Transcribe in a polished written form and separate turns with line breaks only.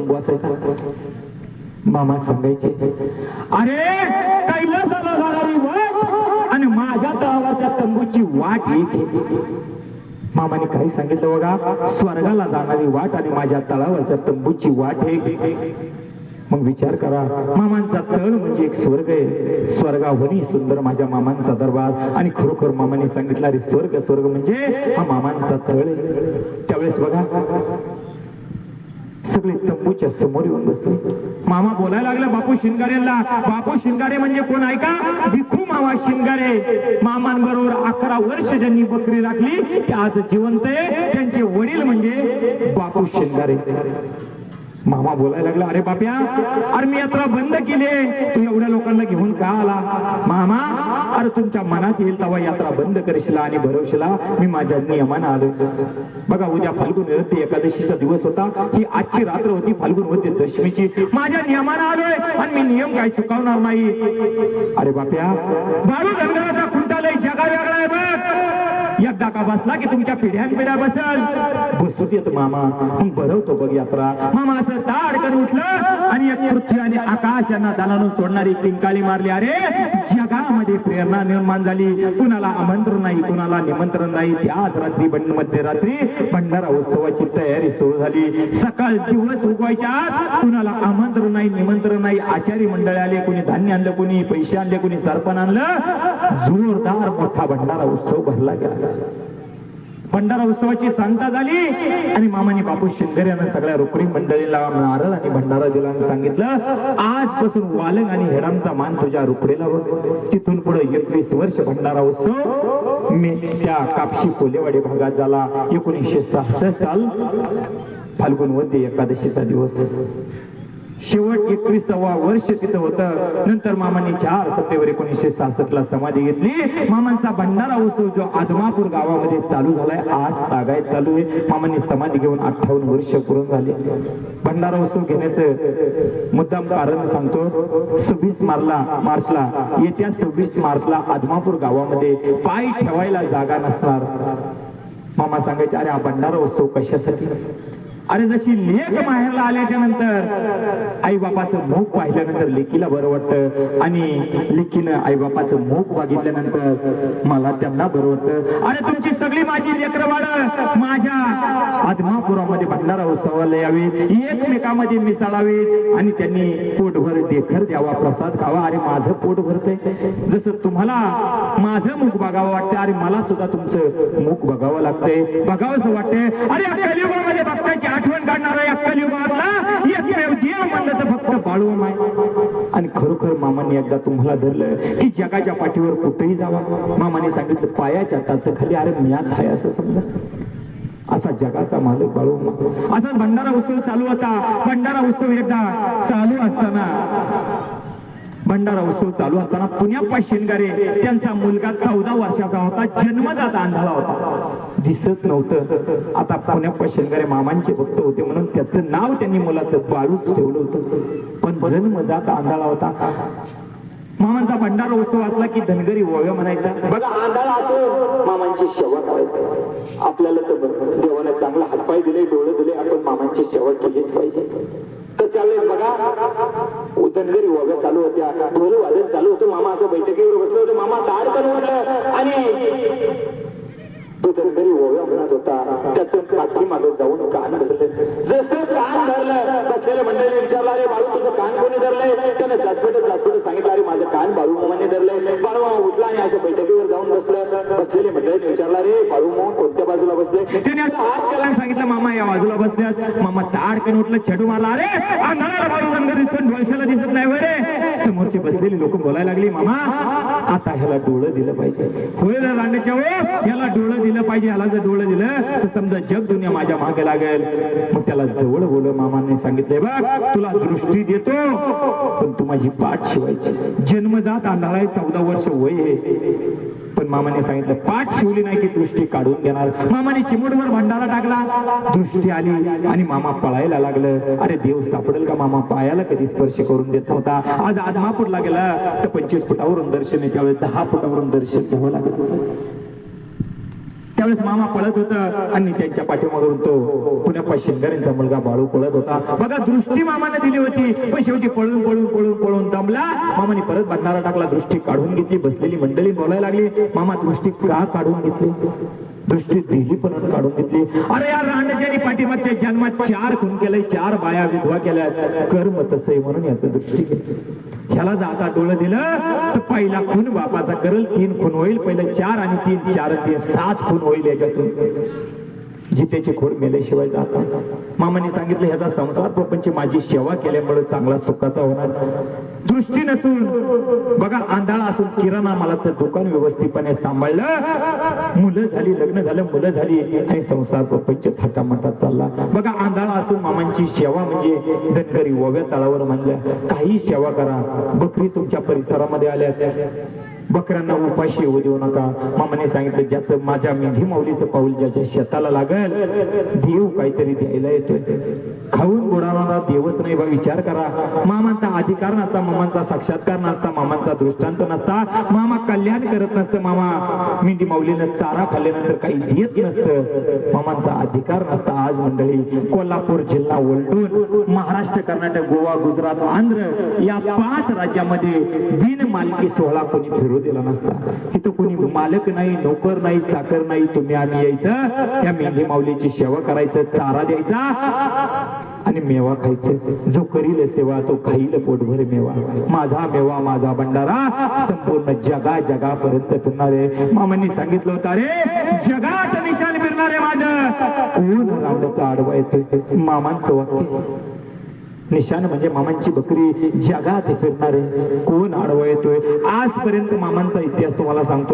तंबू असायचा. मामा सांगायचे, अरे कैलासाला जाणारी वाट आणि माझ्या तळावरच्या तंबूची वाट एक. मामाने काही सांगितलं बघा, स्वर्गाला जाणारी वाट आणि माझ्या तळावरच्या तंबूची वाट एक. मग विचार करा, मामांचा तळ म्हणजे एक स्वर्ग आहे. स्वर्गावरी सुंदर माझ्या मामांचा दरबार. आणि खरोखर मामाने सांगितलं, अरे स्वर्ग स्वर्ग म्हणजे हा मामांचा तळ आहे. त्यावेळेस बघा सगळे तंबूच्या समोर येऊन बसले. मामा बोलायला लागला बापू शिंगारेला. बापू शिंगारे म्हणजे कोण ऐका, भिखू मामा शिंगारे. मामांबरोबर 11 वर्ष ज्यांनी बकरी राखली ते आज जिवंत आहे. त्यांचे वडील म्हणजे बापू शिंगारे. मामा बोलायला लागला, अरे बाप्या, अरे मी यात्रा बंद केली, तू एवढ्या लोकांना घेऊन का आला? मामा, अरे तुमच्या मनात येईल तेव्हा यात्रा बंद करशीला आणि भरवशीला, मी माझ्या नियमानं आलो. बघा उद्या फाल्गुन एकादशीचा दिवस होता. ही आजची रात्र होती फाल्गुन होती दशमीची. माझ्या नियमानं आलोय आणि मी नियम काही चुकवणार नाही. अरे बाप्या, बाळू गंधर्वाचा खुंटालय जगा वेगळा आहे बघ. एकदा का बसला की तुमच्या पिढ्यान पिढ्या बसल. बसू देत मामा, मग भरवतो बघ यात्रा. मामा असं ताडकन उठलं आणि एक पृथ्वी आणि आकाश यांना दानानं सोडणारी किंकाळी मारली. अरे जगामध्ये प्रेरणा निर्माण झाली. कुणाला आमंत्रण नाही, कुणाला निमंत्रण नाही. त्याच रात्री मध्यरात्री भंडारा उत्सवाची तयारी सुरू झाली. सकाळ दिवस उगवायच्या आत कुणाला आमंत्रण नाही, निमंत्रण नाही. आचारी मंडळी आले, कोणी धान्य आणलं, कोणी पैसे आणले, कोणी सरपण आणलं. जोरदार मोठा भंडारा उत्सव भरला गेला. भंडारा उत्सवाची सांगता झाली आणि मामानी बापू शिंगारे यांना सगळ्या रोकडी मंडळीला नारळ आणि भंडारा दिला आणि सांगितलं, आजपासून वालंग आणि हेडांचा मान तुझ्या रोकडीला बघ. तिथून पुढे 21 वर्ष भंडारा उत्सव मी त्या कापशी कोलेवाडी भागात झाला. 1966 साल फाल्गुन वद्य एकादशीचा दिवस. शेवट 21वा वर्ष तिथं होतं. नंतर मामांनी 4 सप्टेंबर 1966 ला समाधी घेतली. मामांचा भंडारा उत्सव जो आदमापूर गावामध्ये चालू झालाय, आज तागायत चालू आहे. मामांनी समाधी घेऊन 58 वर्ष पूर्ण झाले. भंडारा उत्सव घेण्याचं मुद्दाम कारण सांगतो. 26 मार्चला येत्या 26 मार्चला आदमापूर गावामध्ये पाय ठेवायला जागा नसणार. मामा सांगायचे, अरे हा भंडारा उत्सव कशासाठी? अरे जशी लेक माहेरला आल्याच्या नंतर आई बापाचं मुख पाहिल्यानंतर लेकीला बरं वाटतं आणि लेकीनं आई बापाचं मुख बघितल्यानंतर मला त्यांना बरं वाटतं. अरे तुमची सगळी माझी लेकरं बाळ माझ्या आदमापुरामध्ये भंडारा उत्सवाला यावीत, एकमेकांमध्ये मिसळावीत आणि त्यांनी पोटभर देखर द्यावा, प्रसाद खावा. अरे माझं पोट भरतंय, जसं तुम्हाला माझं मुख बघावं वाटतं, अरे मला सुद्धा तुमचं मुख बघावं लागतंय, बघावंसं वाटतंय. अरे कलियुगामध्ये भक्ताची आठवण काढणारा या कलियुगातला एकमेव देव म्हणलं तर फक्त बाळूमामा आहे. आणि खरोखर मामाने एकदा तुम्हाला धरलं की जगाच्या पाठीवर कुठेही जावा. मामाने सांगितलं, पायाच्या टाचाखाली अरे मीच आहे असं समजा. असा जगाचा मालक बाळूमामा. असा भंडारा उत्सव चालू होता. भंडारा उत्सव एकदा चालू असताना पुण्याप्पा शिंगारे त्यांचा मुलगा 14 वर्षाचा होता. जन्मजात आंधळा होता, दिसत नव्हतं. आता पुण्याप्पा शिंगारे मामांचे भक्त होते म्हणून त्याचं नाव त्यांनी मुलाचं बाळूच ठेवलं होतं. पण जन्मजात आंधळा होता. मामांचा भंडारा उत्सव असला की धनगरी ओव्या म्हणायचा. बघा आंधळा असो मामांची सेवा करायची. आपल्याला तर देवाला चांगला हातपाय दिले, डोळे दिले, आपण मामांची सेवा केलीच पाहिजे. तर त्यावेळेस बघा धनगरी ओव्या चालू होत्या, ढोल वादन चालू होतं. मामा असं बैठकीवर बसलं होतं. मामा ताड करून उठलं आणि तो धनगरी ओव्या म्हणत होता. त्याचं पाठीमागं जाऊन कान धरलं. जसं कान धरलं बसलेल्या मंडळीने विचारलं, अरे बाळू तुझं कान कोणी धरलंय? त्यानं जाचपटत सांगितलं, अरे माझं कान बाळू मामाने धरलंय. बाळू मामा उठला आणि असं बैठकीवर जाऊन बसलं. बसलेले मंडळीने विचारलं, अरे बाळू मामा कोणत्या बाजूला बसले? त्याने असं हात केला आणि सांगितलं, मामा या बाजूला बसल्यात. मामा ताडकन उठलं, छेडू मारला. अरे अंधारा बाळू धनगर दिसतो, ढोलशाला दिसत नाही वरे. समोरची बसलेली लोक बोलायला लागली, मामा आता ह्याला डोळं दिलं पाहिजे. होय रांड्याच्या ह्याला डोळं दिलं पाहिजे. ह्याला जर डोळं दिलं तर समजा जग दुनिया माझ्या मागे लागेल. मग त्याला जवळ बोलव. मामाने सांगितले, बघ तुला दृष्टी देतो पण तू माझी पाठ शिवायची. जन्मजात आंधळा आहे, 14 वर्ष वय आहे. पण मामाने सांगितलं, पाठ शिवली नाही की दृष्टी काढून घेणार. मामाने चिमूटवर भंडारा टाकला, दृष्टी आली आणि मामा पळायला लागलं. अरे देव सापडेल का? मामा पायाला कधी स्पर्श करून देत नव्हता. आज आदमापूरला गेला तर 25 फुटावरून दर्शन आहे, त्यावेळेस 10 फुटावरून दर्शन घ्यावं लागत होतं. त्यावेळेस मामा पळत होता आणि त्यांच्या पाठीमागून तो पुण्याप्पा शिंगारेंचा मुलगा बाळू पळत होता. बघा दृष्टी मामाने दिली होती, पण शेवटी पळून पळून पळून पळून दमला. मामाने परत बंधारा टाकला, दृष्टी काढून घेतली. बसलेली मंडळी बोलायला लागली, मामा दृष्टी का काढून घेतली? दृष्टी दिली पण काढून घेतली. अरे या रांडच्यानी पाठीमागच्या जन्मात 4 खून केलंय, 4 बाया विधवा केल्या, कर्म तसंय म्हणून याचं दृष्टी घेतली. ह्याला जर आता डोळं दिलं तर पहिला खून बापाचा करल, 3 खून होईल. पहिलं 4 आणि 3, 4 आणि 3, 7 खून होईल याच्यातून. जितेची खोड मेल्याशिवाय जाता. मामाने सांगितलं ह्याचा संसार प्रपंच माझी सेवा केल्यामुळे चांगला सुखाचा होणार. दृष्टी नसून बघा आंधळा असून किराणा मालाचं दुकान व्यवस्थितपणे सांभाळलं, मुलं झाली, लग्न झालं, मुलं झाली आणि संसार प्रपंच थाटामाटात चालला. बघा आंधळा असून मामांची सेवा म्हणजे धनगरी ओव्या तळावर म्हणल्या काही सेवा करा. बकरी तुमच्या परिसरामध्ये आल्या, बकऱ्यांना उपाशी येऊ देऊ नका. मामाने सांगितलं ज्याचं माझ्या मेंढी माऊलीचं पाऊल ज्याच्या शेताला लागल, देव काहीतरी द्यायला येतोय. खाऊन बुडावणारा देवच नाही बा. विचार करा, मामांचा अधिकार नसता, मामांचा साक्षात्कार नसता, मामांचा दृष्टांत नसता, मामा कल्याण करत नसतं, मामा मेंढी माऊलीनं चारा खाल्ल्यानंतर काही देत नसतं, मामांचा अधिकार नसता. आज मंडळी कोल्हापूर जिल्हा उलटून महाराष्ट्र, कर्नाटक, गोवा, गुजरात, आंध्र या 5 राज्यामध्ये बिन मालकी सोहळा कोणी फिरू दिला नसता. इथं कोणी मालक नाही, नोकर नाही, चाकर नाही. तुम्ही आम्ही यायचं, त्या मेंढी माऊलीची सेवा करायचं, चारा द्यायचा आणि मेवा खायचं. जो करील सेवा तो खाईल पोटभर मेवा. माझा मेवा माझा भंडारा संपूर्ण जगापर्यंत फिरणारे. मामांनी सांगितलं होतं रे जगात निशाण फिरणारे माझं कोण रावणाचा आडवा येतोय. मामांचं वाक्य निशाण म्हणजे मामांची बकरी जगात फिरणारे कोण आडवा येतोय. आजपर्यंत मामांचा इतिहास तुम्हाला सांगतो.